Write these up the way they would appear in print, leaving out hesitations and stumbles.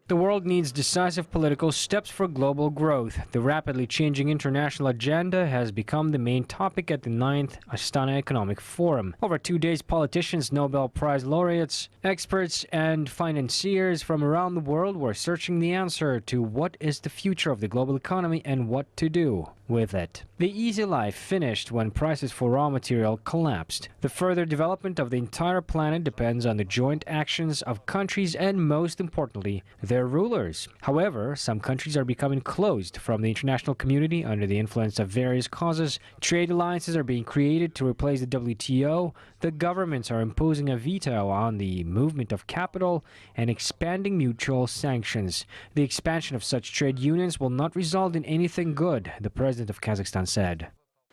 The world needs decisive political steps for global growth. The rapidly changing international agenda has become the main topic at the 9th Astana Economic Forum. Over 2 days, politicians, Nobel Prize laureates, experts, and financiers from around the world were searching the answer to what is the future of the global economy and what to do with it. The easy life finished when prices for raw material collapsed. The further development of the entire planet depends on the joint actions of countries and, most importantly, their rulers. However, some countries are becoming closed from the international community under the influence of various causes. Trade alliances are being created to replace the WTO. The governments are imposing a veto on the movement of capital and expanding mutual sanctions. The expansion of such trade unions will not result in anything good, the president of Kazakhstan said.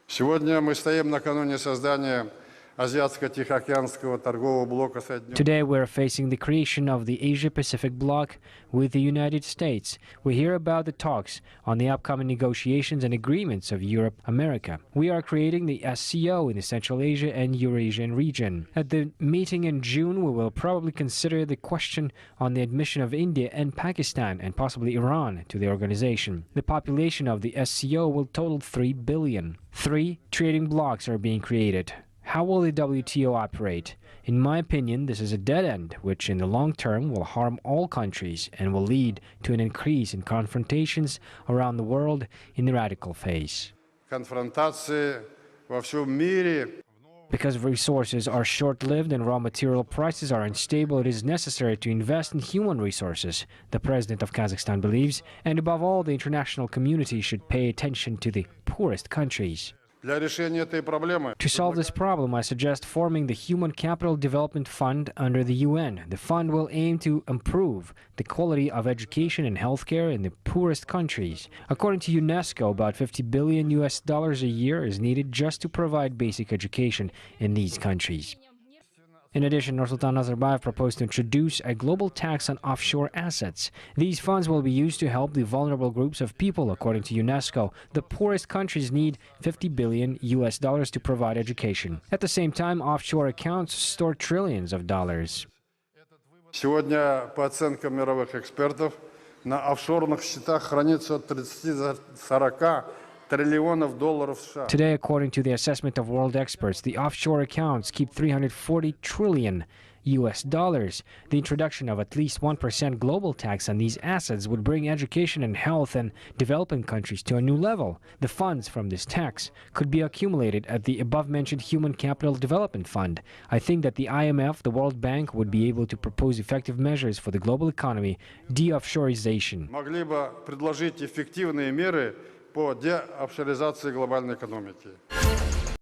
Сегодня мы стоим накануне создания Азиатско-Тихоокеанского торгового блока Соединенных. Today we're facing the creation of the Asia-Pacific bloc with the United States. We hear about the talks on the upcoming negotiations and agreements of Europe-America. We are creating the SCO in the Central Asia and Eurasian region. At the meeting in June, we will probably consider the question on the admission of India and Pakistan and possibly Iran to the organization. The population of the SCO will total 3 billion. 3 trading blocs are being created. How will the WTO operate? In my opinion, this is a dead end, which in the long term will harm all countries and will lead to an increase in confrontations around the world in the radical phase. Because resources are short-lived and raw material prices are unstable, it is necessary to invest in human resources, the president of Kazakhstan believes, and above all, the international community should pay attention to the poorest countries. To solve this problem, I suggest forming the Human Capital Development Fund under the UN. The fund will aim to improve the quality of education and healthcare in the poorest countries. According to UNESCO, about $50 billion a year is needed just to provide basic education in these countries. In addition, Nazarbayev proposed to introduce a global tax on offshore assets. These funds will be used to help the vulnerable groups of people. According to UNESCO, the poorest countries need $50 billion to provide education. At the same time, offshore accounts store trillions of dollars. Сегодня, по оценкам мировых экспертов, на офшорных счетах хранится от 30 до 40 триллионов долларов США. Today, according to the assessment of world experts, the offshore accounts keep $340 trillion. The introduction of at least 1% global tax on these assets would bring education and health in developing countries to a new level. The funds from this tax could be accumulated at the above-mentioned Human Capital Development Fund. I think that the IMF, the World Bank, would be able to propose effective measures for the global economy, de-offshorization. Могли бы предложить эффективные меры по деофшоризации глобальной экономики.